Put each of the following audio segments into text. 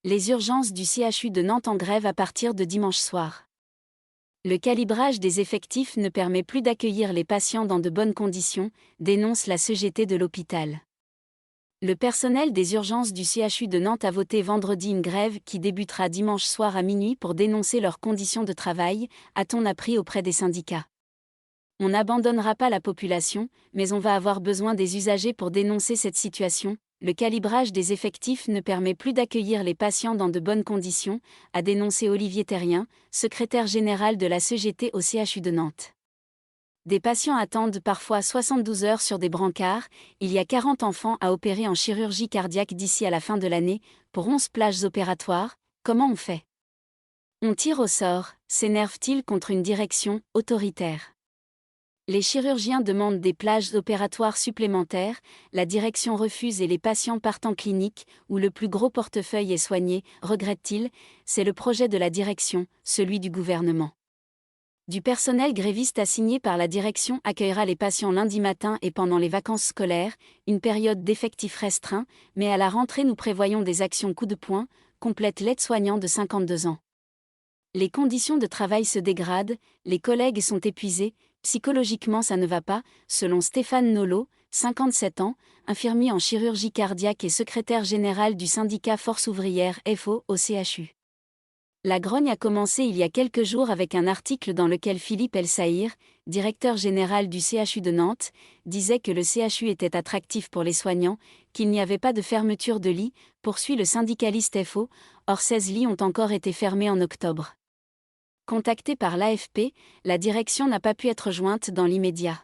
Les urgences du CHU de Nantes en grève à partir de dimanche soir. Le calibrage des effectifs ne permet plus d'accueillir les patients dans de bonnes conditions, dénonce la CGT de l'hôpital. Le personnel des urgences du CHU de Nantes a voté vendredi une grève qui débutera dimanche soir à minuit pour dénoncer leurs conditions de travail, a-t-on appris auprès des syndicats. On n'abandonnera pas la population, mais on va avoir besoin des usagers pour dénoncer cette situation. Le calibrage des effectifs ne permet plus d'accueillir les patients dans de bonnes conditions, a dénoncé Olivier Terrien, secrétaire général de la CGT au CHU de Nantes. Des patients attendent parfois 72 heures sur des brancards, il y a 40 enfants à opérer en chirurgie cardiaque d'ici à la fin de l'année, pour 11 plages opératoires, comment on fait? On tire au sort, s'énerve-t-il contre une direction autoritaire? Les chirurgiens demandent des plages opératoires supplémentaires, la direction refuse et les patients partent en clinique, où le plus gros portefeuille est soigné, regrette-t-il, c'est le projet de la direction, celui du gouvernement. Du personnel gréviste assigné par la direction accueillera les patients lundi matin et pendant les vacances scolaires, une période d'effectifs restreint, mais à la rentrée nous prévoyons des actions coup de poing, complète l'aide-soignant de 52 ans. Les conditions de travail se dégradent, les collègues sont épuisés, psychologiquement ça ne va pas, selon Stéphane Nolot, 57 ans, infirmier en chirurgie cardiaque et secrétaire général du syndicat Force ouvrière FO au CHU. La grogne a commencé il y a quelques jours avec un article dans lequel Philippe El-Saïr, directeur général du CHU de Nantes, disait que le CHU était attractif pour les soignants, qu'il n'y avait pas de fermeture de lits, poursuit le syndicaliste FO, or 16 lits ont encore été fermés en octobre. Contacté par l'AFP, la direction n'a pas pu être jointe dans l'immédiat.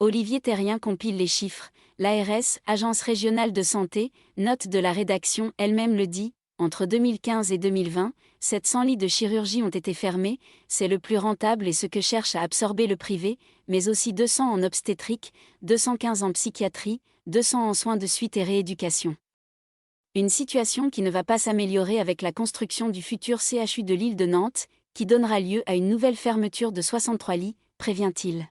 Olivier Terrien compile les chiffres, l'ARS, Agence régionale de santé, note de la rédaction elle-même le dit, entre 2015 et 2020, 700 lits de chirurgie ont été fermés, c'est le plus rentable et ce que cherche à absorber le privé, mais aussi 200 en obstétrique, 215 en psychiatrie, 200 en soins de suite et rééducation. Une situation qui ne va pas s'améliorer avec la construction du futur CHU de l'île de Nantes, qui donnera lieu à une nouvelle fermeture de 63 lits, prévient-il.